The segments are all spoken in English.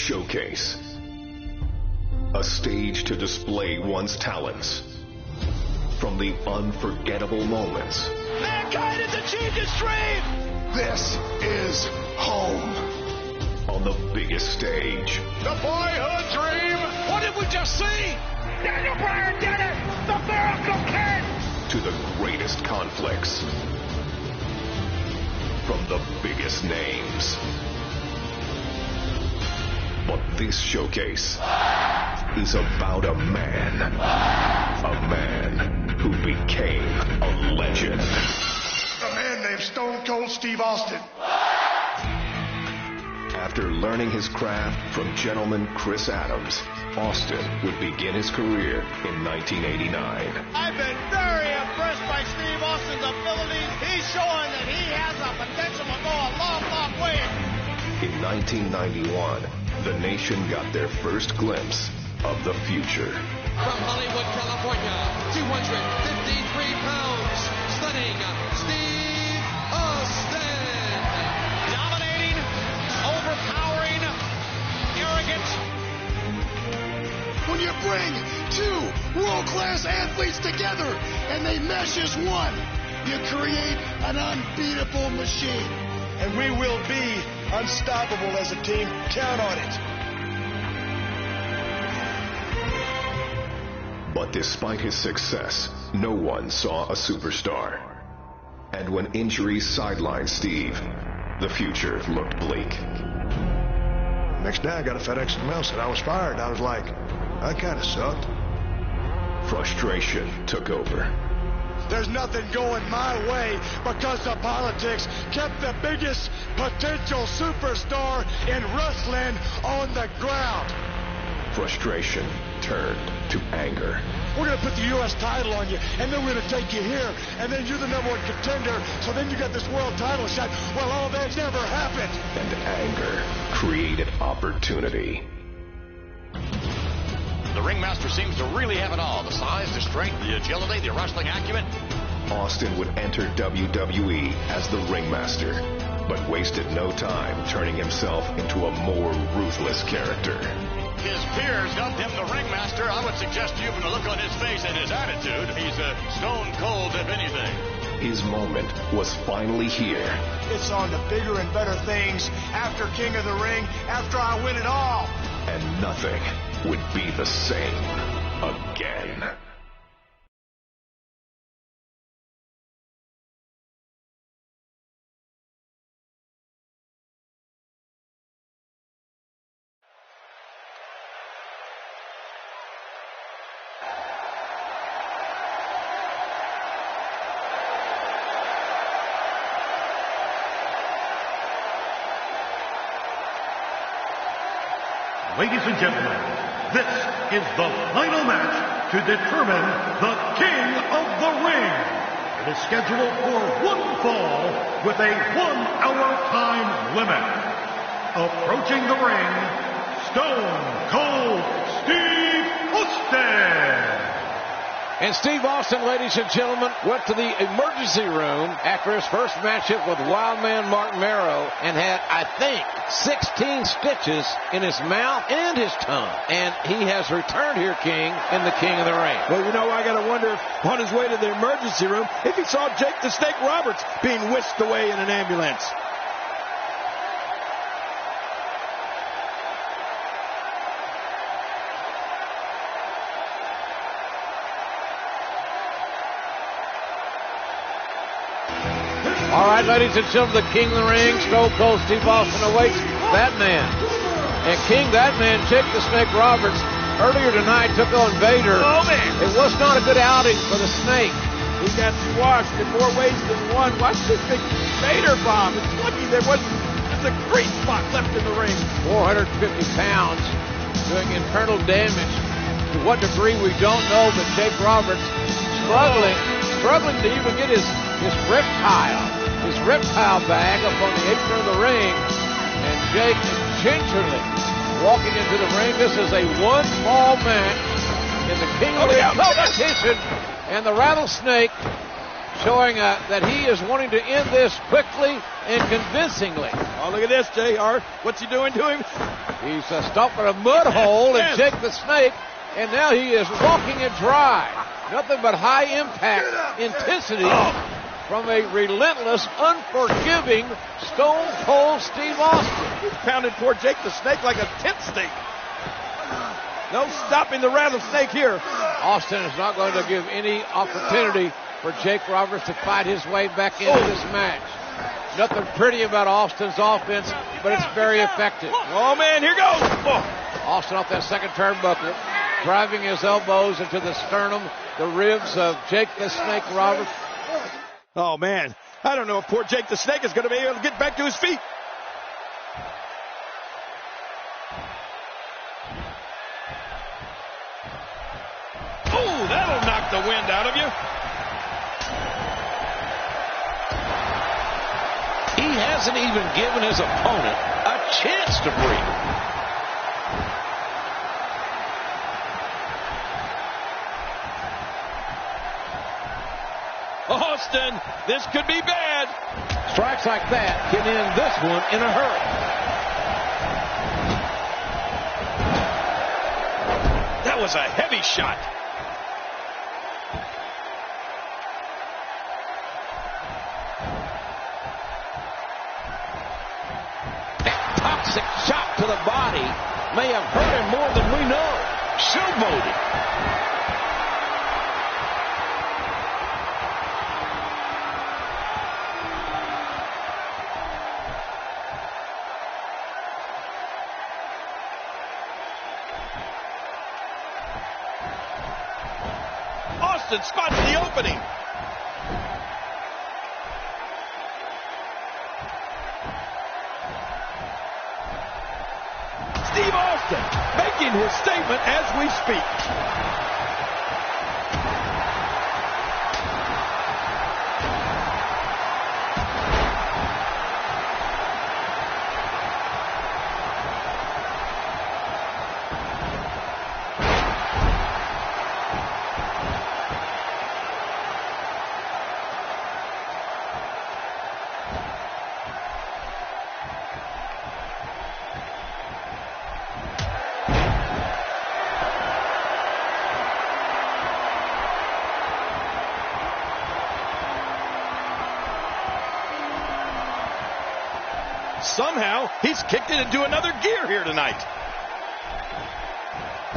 Showcase. A stage to display one's talents. From the unforgettable moments. Mankind has achieved its dream! This is home. On the biggest stage. The boyhood dream! What did we just see? Daniel Bryan did it! The Miracle Kid! To the greatest conflicts. From the biggest names. But this showcase is about a man. A man who became a legend. A man named Stone Cold Steve Austin. After learning his craft from gentleman Chris Adams, Austin would begin his career in 1989. I've been very impressed by Steve Austin's abilities. He's showing that he has the potential to go a long, long way. In 1991, the nation got their first glimpse of the future. From Hollywood, California, 253 pounds, stunning Steve Austin. Dominating, overpowering, arrogant. When you bring two world-class athletes together and they mesh as one, you create an unbeatable machine. And we will be unstoppable as a team. Count on it. But despite his success, no one saw a superstar. And when injuries sidelined Steve, the future looked bleak. Next day I got a FedEx mail said I was fired. I was like, that kind of sucked. Frustration took over. There's nothing going my way because the politics kept the biggest potential superstar in wrestling on the ground. Frustration turned to anger. We're going to put the U.S. title on you, and then we're going to take you here, and then you're the number one contender, so then you got this world title shot. Well, all that never happened. And anger created opportunity. The ringmaster seems to really have it all. The size, the strength, the agility, the wrestling acumen. Austin would enter WWE as the ringmaster, but wasted no time turning himself into a more ruthless character. His peers dubbed him the ringmaster. I would suggest to you from the look on his face and his attitude, he's stone cold if anything. His moment was finally here. It's on to bigger and better things after King of the Ring, after I win it all. And nothing would be the same again. Ladies and gentlemen, this is the final match to determine the King of the Ring. It is scheduled for one fall with a 1-hour time limit. Approaching the ring, Stone Cold Steve Austin. And Steve Austin, ladies and gentlemen, went to the emergency room after his first matchup with Wildman Mark Merrow and had, I think, 16 stitches in his mouth and his tongue. And he has returned here, King, in the King of the Ring. Well, you know, I got to wonder if on his way to the emergency room if he saw Jake the Snake Roberts being whisked away in an ambulance. All right, ladies and gentlemen, the King of the Ring, Stone Cold Steve Austin awaits that man. And King, that man, Jake the Snake Roberts, earlier tonight took on Vader. Oh, man. It was not a good outing for the Snake. He got squashed in more ways than one. Watch this big Vader bomb. It's lucky there wasn't just a great spot left in the ring. 450 pounds doing internal damage. To what degree, we don't know, but Jake Roberts struggling to even get his reptile bag up on the apron of the ring. And Jake gingerly walking into the ring. This is a one-fall match in the King of the Ring competition. And the Rattlesnake showing that he is wanting to end this quickly and convincingly. Oh, look at this, JR. What's he doing to him? He's stomping a mud hole in Jake the Snake, and now he is walking it dry. Nothing but high impact intensity from a relentless, unforgiving Stone Cold Steve Austin. He's pounding poor Jake the Snake like a tent stake. No stopping the rattlesnake here. Austin is not going to give any opportunity for Jake Roberts to fight his way back into this match. Nothing pretty about Austin's offense, but it's very effective. Oh, man, here goes. Austin off that second turnbuckle, driving his elbows into the sternum, the ribs of Jake the Snake Roberts. Oh, man, I don't know if poor Jake the Snake is going to be able to get back to his feet. Oh, that'll knock the wind out of you. He hasn't even given his opponent a chance to breathe. Austin, this could be bad. Strikes like that can end this one in a hurry. That was a heavy shot. Toxic shot to the body may have hurt him more than we know. Showboating. Austin spots the opening. Steve Austin making his statement as we speak. Somehow, he's kicked it into another gear here tonight.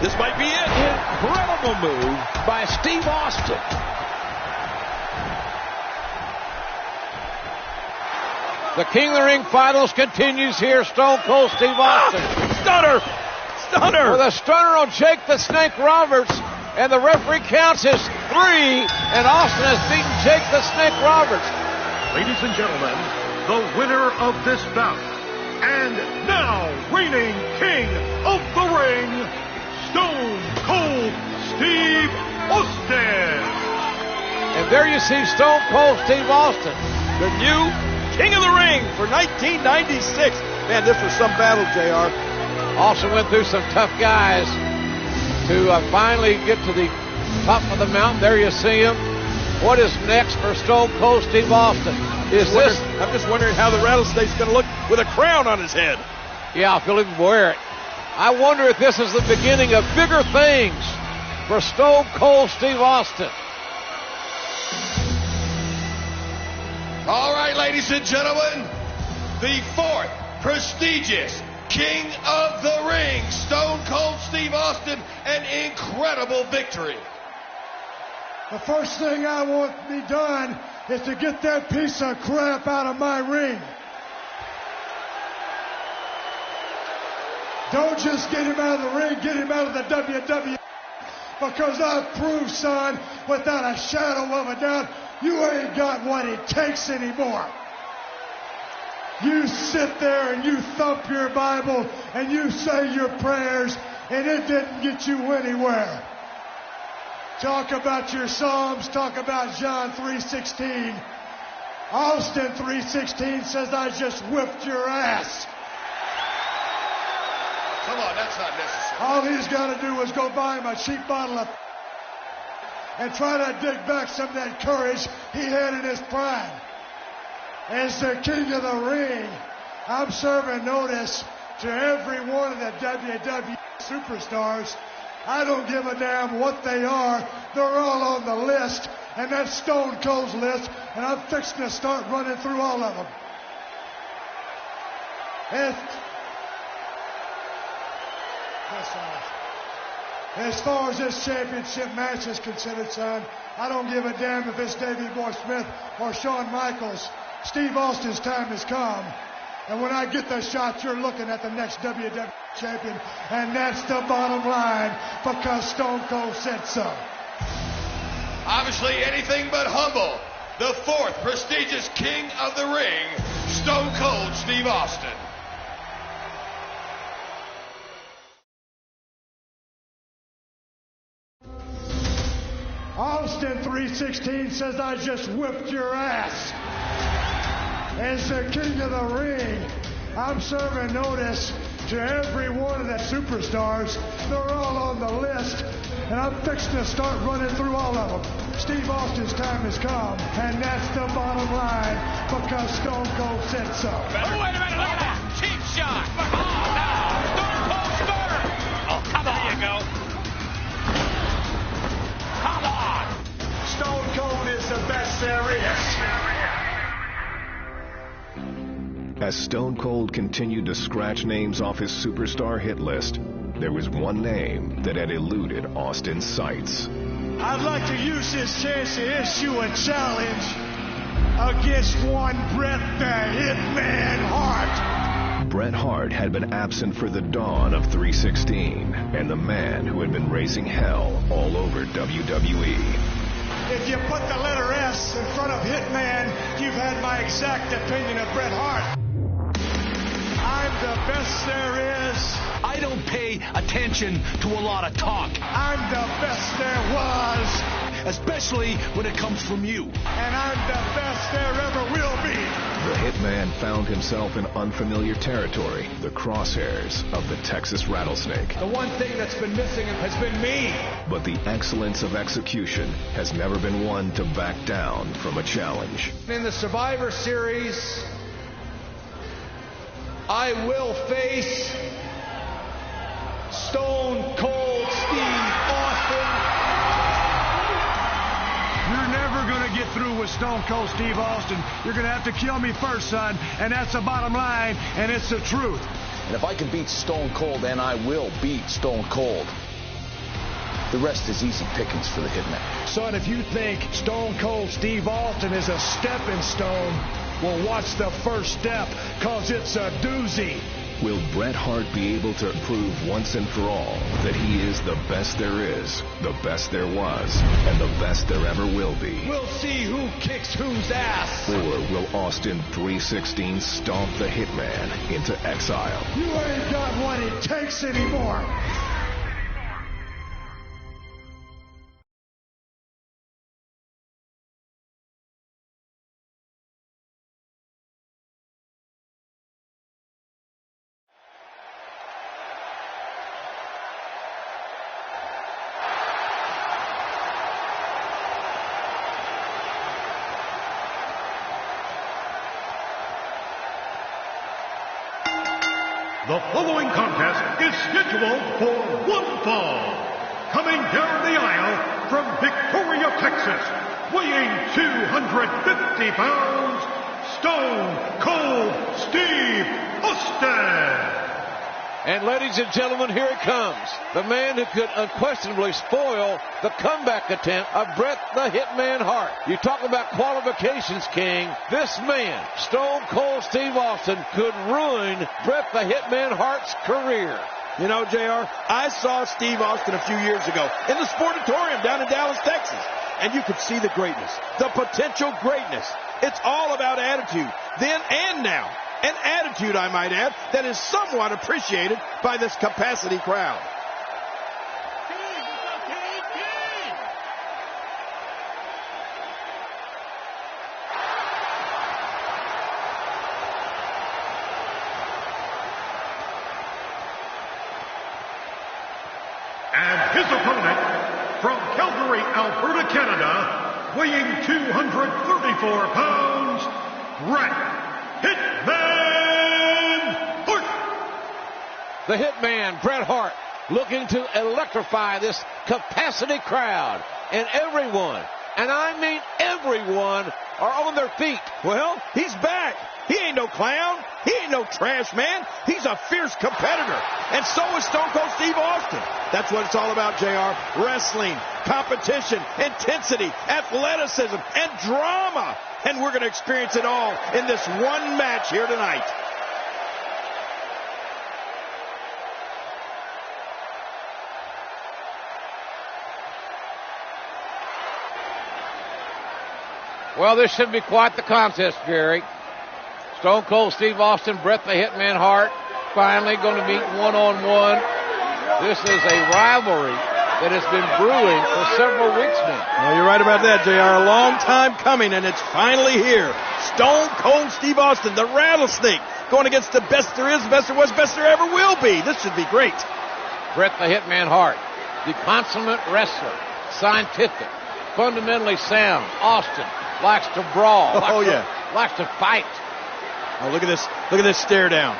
This might be it. Incredible move by Steve Austin. The King of the Ring finals continues here. Stone Cold Steve Austin. Stunner! Stunner! With a stunner on Jake the Snake Roberts. And the referee counts as 3. And Austin has beaten Jake the Snake Roberts. Ladies and gentlemen, the winner of this bout, and now reigning King of the Ring, Stone Cold Steve Austin. And there you see Stone Cold Steve Austin, the new King of the Ring for 1996. Man, this was some battle, JR. Austin went through some tough guys to finally get to the top of the mountain. There you see him. What is next for Stone Cold Steve Austin? I'm just wondering how the rattlesnake's going to look with a crown on his head. Yeah, if he'll even wear it. I wonder if this is the beginning of bigger things for Stone Cold Steve Austin. All right, ladies and gentlemen, the 4th prestigious King of the Ring, Stone Cold Steve Austin, an incredible victory. The first thing I want to be done is to get that piece of crap out of my ring. Don't just get him out of the ring, get him out of the WWE. Because I've proved, son, without a shadow of a doubt, you ain't got what it takes anymore. You sit there and you thump your Bible and you say your prayers, and it didn't get you anywhere. Talk about your Psalms, talk about John 3:16. Austin 3:16 says, I just whipped your ass. Come on, that's not necessary. All he's got to do is go buy him a cheap bottle of and try to dig back some of that courage he had in his prime. As the King of the Ring, I'm serving notice to every one of the WWE superstars. I don't give a damn what they are. They're all on the list, and that's Stone Cold's list, and I'm fixing to start running through all of them. As far as this championship match is considered, son, I don't give a damn if it's Davey Boy Smith or Shawn Michaels. Steve Austin's time has come. And when I get the shot, you're looking at the next WWE champion. And that's the bottom line, because Stone Cold said so. Obviously anything but humble. The fourth prestigious king of the ring, Stone Cold Steve Austin. Austin 316 says I just whipped your ass. As the king of the ring, I'm serving notice to every one of the superstars. They're all on the list, and I'm fixing to start running through all of them. Steve Austin's time has come, and that's the bottom line, because Stone Cold said so. Oh, wait a minute, look at that. Cheap shot. Oh, no. Stone Cold Stunner. Oh, come on. There you go. Come on. Stone Cold is the best there is. As Stone Cold continued to scratch names off his superstar hit list, there was one name that had eluded Austin's sights. I'd like to use this chance to issue a challenge against one Bret the Hitman Hart. Bret Hart had been absent for the dawn of 316, and the man who had been raising hell all over WWE. If you put the letter S in front of Hitman, you've had my exact opinion of Bret Hart. I'm the best there is. I don't pay attention to a lot of talk. I'm the best there was. Especially when it comes from you. And I'm the best there ever will be. The Hitman found himself in unfamiliar territory, the crosshairs of the Texas Rattlesnake. The one thing that's been missing has been me. But the excellence of execution has never been one to back down from a challenge. In the Survivor Series, I will face Stone Cold Steve Austin. You're never going to get through with Stone Cold Steve Austin. You're going to have to kill me first, son. And that's the bottom line, and it's the truth. And if I can beat Stone Cold, then I will beat Stone Cold. The rest is easy pickings for the Hitman. Son, if you think Stone Cold Steve Austin is a stepping stone, well, watch the first step, because it's a doozy. Will Bret Hart be able to prove once and for all that he is the best there is, the best there was, and the best there ever will be? We'll see who kicks whose ass. Or will Austin 316 stomp the Hitman into exile? You ain't got what it takes anymore. The following contest is scheduled for one fall. Coming down the aisle from Victoria, Texas, weighing 250 pounds, Stone Cold Steve Austin. And ladies and gentlemen, here it comes. The man who could unquestionably spoil the comeback attempt of Bret the Hitman Hart. You talk about qualifications, King. This man, Stone Cold Steve Austin, could ruin Bret the Hitman Hart's career. You know, JR, I saw Steve Austin a few years ago in the Sportatorium down in Dallas, Texas. And you could see the greatness, the potential greatness. It's all about attitude, then and now. An attitude, I might add, that is somewhat appreciated by this capacity crowd. And his opponent, from Calgary, Alberta, Canada, weighing 234 pounds, Bret Hitman Hart. The hitman, Bret Hart, looking to electrify this capacity crowd. And everyone, and I mean everyone, are on their feet. Well, he's back. He ain't no clown. He ain't no trash man. He's a fierce competitor. And so is Stone Cold Steve Austin. That's what it's all about, JR. Wrestling, competition, intensity, athleticism, and drama. And we're going to experience it all in this one match here tonight. Well, this should be quite the contest, Jerry. Stone Cold Steve Austin, Bret the Hitman Hart, finally going to meet one-on-one. This is a rivalry that has been brewing for several weeks now. Well, you're right about that, JR. A long time coming, and it's finally here. Stone Cold Steve Austin, the Rattlesnake, going against the best there is, best there was, best there ever will be. This should be great. Bret the Hitman Hart, the consummate wrestler, scientific, fundamentally sound. Austin likes to brawl. Likes to fight. Oh, look at this. Look at this stare down.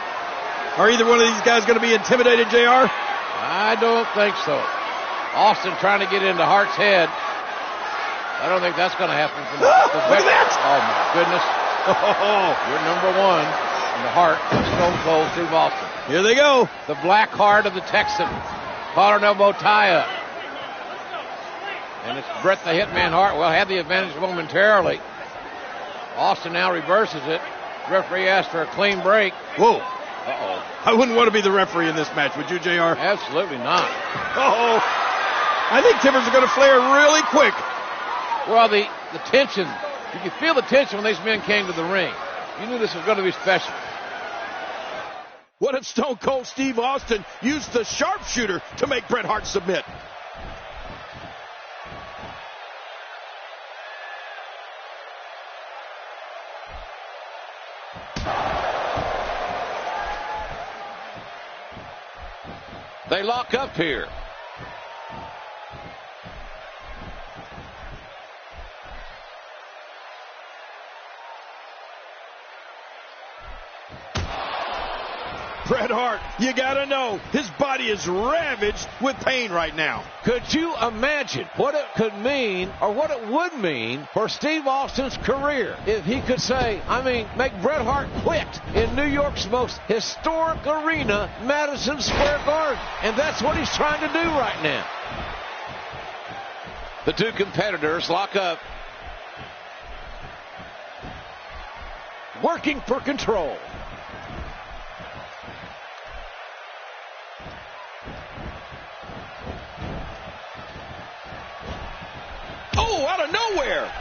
Are either one of these guys going to be intimidated, JR? I don't think so. Austin trying to get into Hart's head. I don't think that's going to happen. Look at that! Oh, my goodness. You're number one in the heart of Stone Cold Steve Austin. Here they go. The black heart of the Texan. Collar and elbow tie-up. And it's Bret the Hitman Hart. Well, had the advantage momentarily. Austin now reverses it. Referee asked for a clean break. Whoa. Uh-oh. I wouldn't want to be the referee in this match, would you, JR? Absolutely not. Uh-oh. I think timbers are going to flare really quick. Well, the tension, you could feel the tension when these men came to the ring. You knew this was going to be special. What if Stone Cold Steve Austin used the sharpshooter to make Bret Hart submit? They lock up here. Bret Hart, you gotta know, his body is ravaged with pain right now. Could you imagine what it could mean, or what it would mean for Steve Austin's career if he could say, make Bret Hart quit in New York's most historic arena, Madison Square Garden. And that's what he's trying to do right now. The two competitors lock up. Working for control. Oh, out of nowhere.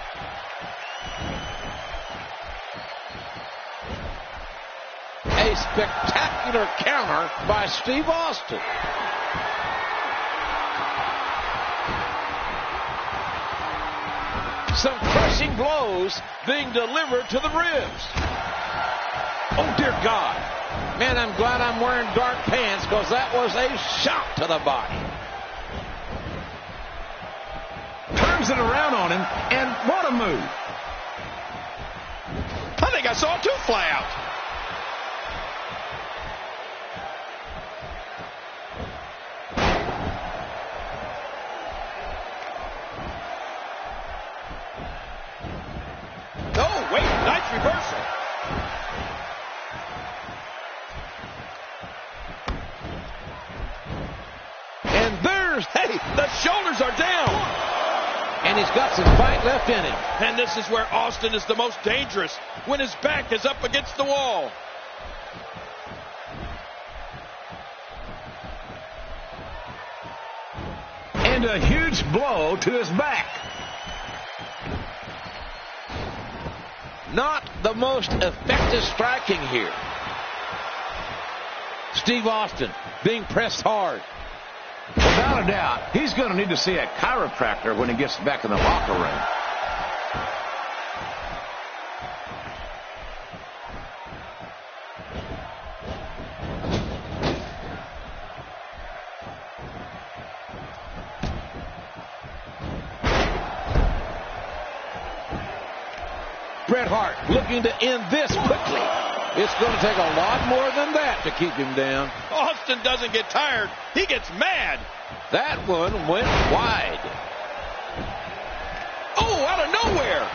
A spectacular counter by Steve Austin. Some crushing blows being delivered to the ribs. Oh, dear God. Man, I'm glad I'm wearing dark pants because that was a shock to the body. Turns it around on him, and what a move. I think I saw a tooth fly out. Oh, wait, nice reversal. And there's, the shoulders are down. And he's got some fight left in him. And this is where Austin is the most dangerous, when his back is up against the wall. And a huge blow to his back. Not the most effective striking here. Steve Austin being pressed hard. Without a doubt, he's going to need to see a chiropractor when he gets back in the locker room. Bret Hart looking to end this quickly. It's going to take a lot more than that to keep him down. Austin doesn't get tired. He gets mad. That one went wide. Oh, out of nowhere.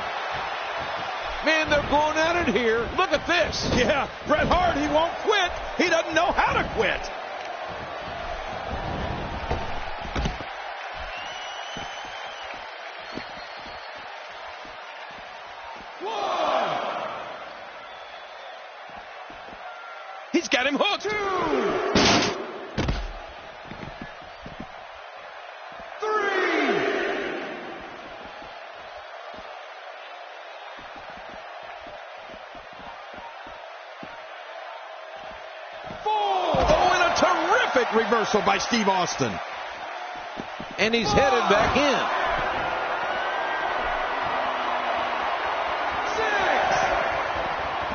Man, they're going at it here. Look at this. Yeah, Bret Hart, he won't quit. He doesn't know how to quit. He's got him hooked. 2, 3. Oh, and a terrific reversal by Steve Austin. And he's headed back in. 6.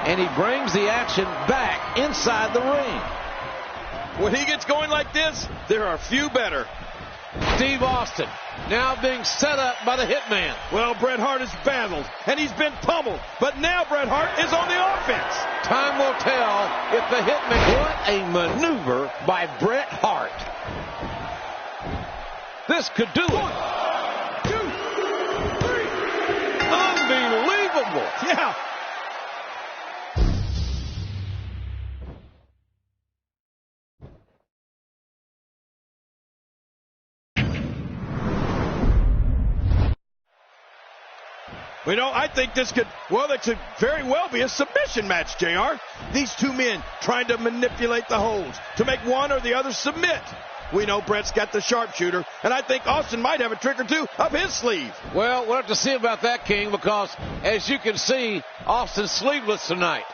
And he brings the action back inside the ring. When he gets going like this, there are few better. Steve Austin now being set up by the Hitman. Well, Bret Hart has battled, and he's been pummeled. But now Bret Hart is on the offense. Time will tell if the Hitman... What a maneuver by Bret Hart. This could do it. 1, 2, 3. Unbelievable. Yeah. You know, I think this could, well, that could very well be a submission match, JR. These two men trying to manipulate the holds to make one or the other submit. We know Bret's got the sharpshooter, and I think Austin might have a trick or two up his sleeve. Well, we'll have to see about that, King, because as you can see, Austin's sleeveless tonight.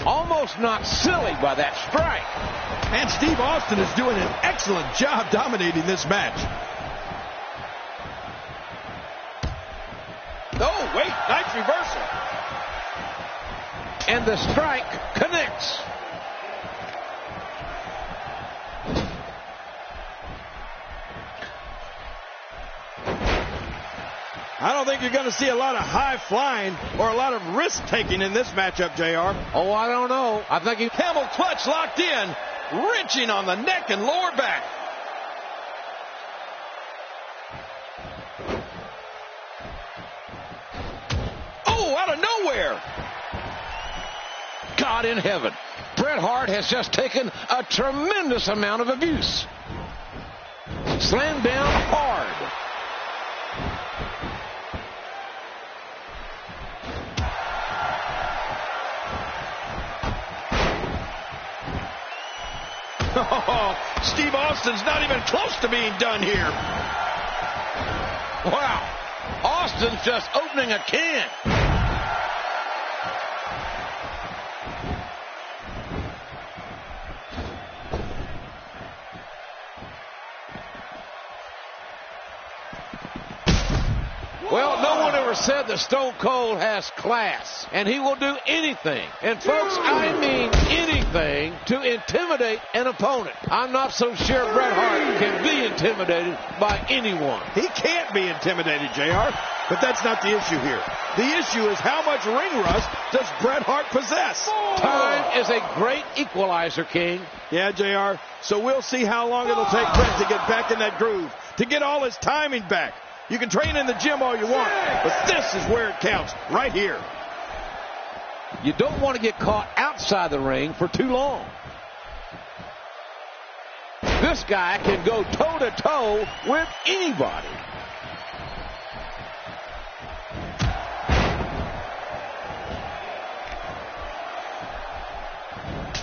Almost knocked silly by that strike. And Steve Austin is doing an excellent job dominating this match. Oh, wait, nice reversal. And the strike connects. I don't think you're going to see a lot of high flying or a lot of risk taking in this matchup, JR. Oh, I don't know. I think he... Camel clutch locked in, wrenching on the neck and lower back. Oh, out of nowhere. God in heaven. Bret Hart has just taken a tremendous amount of abuse. Slammed down hard. Oh, Steve Austin's not even close to being done here. Wow. Austin's just opening a can. Well, no one ever said that Stone Cold has class, and he will do anything. And folks, I mean anything to intimidate an opponent. I'm not so sure Bret Hart can be intimidated by anyone. He can't be intimidated, JR, but that's not the issue here. The issue is how much ring rust does Bret Hart possess? Time is a great equalizer, King. Yeah, JR, so we'll see how long it'll take Bret to get back in that groove, to get all his timing back. You can train in the gym all you want, but this is where it counts, right here. You don't want to get caught outside the ring for too long. This guy can go toe-to-toe with anybody.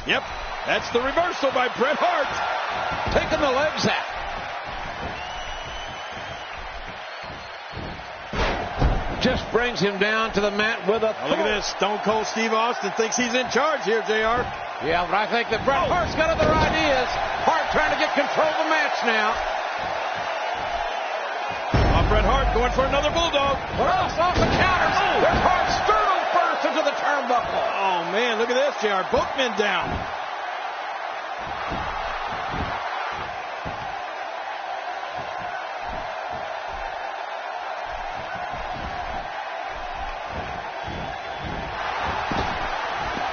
Yep, that's the reversal by Bret Hart. Taking the legs out. Just brings him down to the mat with a... Oh, look at this. Stone Cold Steve Austin thinks he's in charge here, JR. Yeah, but I think that Bret Hart's got other ideas. Hart trying to get control of the match now. Bret Hart going for another bulldog. Cross off the counters. There's Hart sternum first into the turnbuckle. turnbuckle. Oh, man, look at this, JR. Both men down.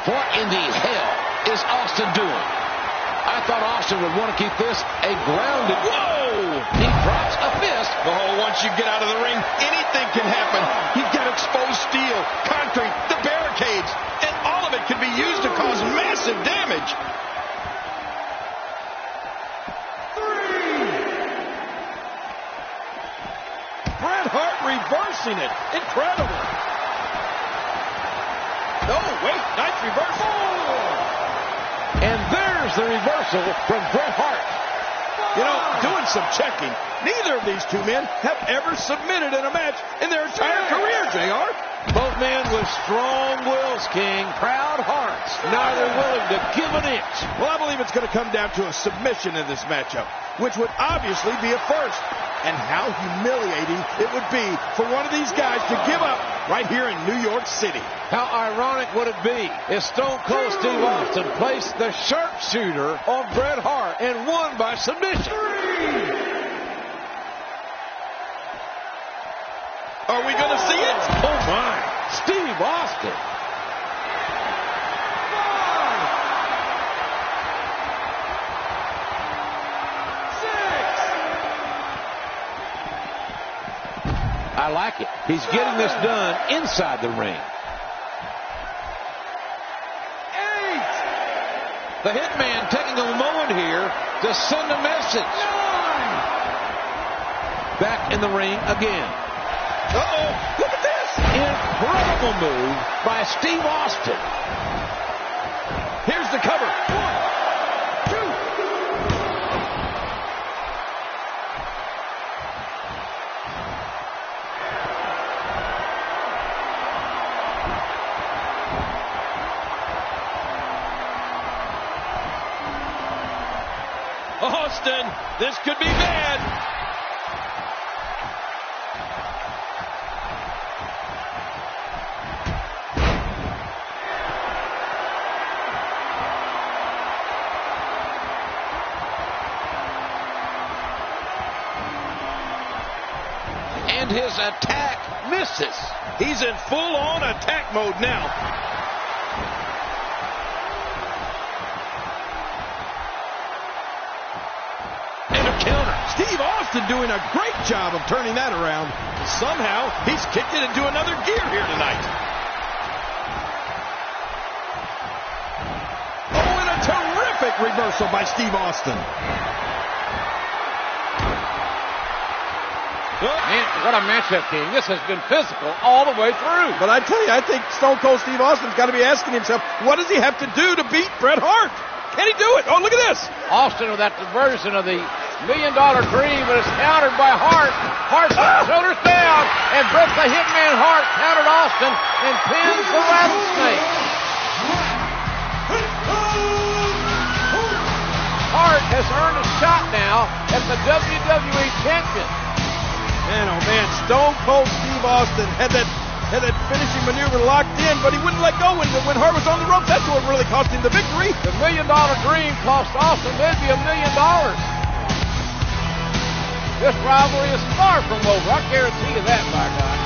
What in the hell is Austin doing? I thought Austin would want to keep this a grounded. Whoa! He drops a fist. Oh, once you get out of the ring, anything can happen. You've got exposed steel, concrete, the barricades, and all of it can be used to cause massive damage. 3. Bret Hart reversing it. Incredible. No, wait, nice reversal. And there's the reversal from Bret Hart. You know, doing some checking, neither of these two men have ever submitted in a match in their entire career, JR. Both men with strong wills, King. Proud hearts. Neither willing to give an inch. Well, I believe it's going to come down to a submission in this matchup, which would obviously be a first. And how humiliating it would be for one of these guys to give up right here in New York City. How ironic would it be if Stone Cold Steve Austin placed the sharpshooter on Bret Hart and won by submission? Are we going to see it? Oh, my. Steve Austin. 5, 6. I like it. He's getting this done inside the ring. 8. The Hitman taking a moment here to send a message. 9. Back in the ring again. Uh-oh, look at this. Incredible move by Steve Austin. Here's the cover. 1, 2. Austin, this could be bad. And his attack misses. He's in full-on attack mode now. And a counter. Steve Austin doing a great job of turning that around. Somehow, he's kicked it into another gear here tonight. Oh, and a terrific reversal by Steve Austin. Man, what a matchup, King. This has been physical all the way through. But I tell you, I think Stone Cold Steve Austin's got to be asking himself, what does he have to do to beat Bret Hart? Can he do it? Oh, look at this. Austin with that diversion of the $1 Million Dream, but it's countered by Hart. Hart shoulders down, and Bret the Hitman Hart countered Austin and pins the Rattlesnake. Hart has earned a shot now at the WWE Champion. Man, oh man, Stone Cold Steve Austin had that finishing maneuver locked in, but he wouldn't let go when Hart was on the ropes. That's what really cost him the victory. The $1 Million Dream cost Austin maybe $1 million. This rivalry is far from over. I guarantee you that, by God.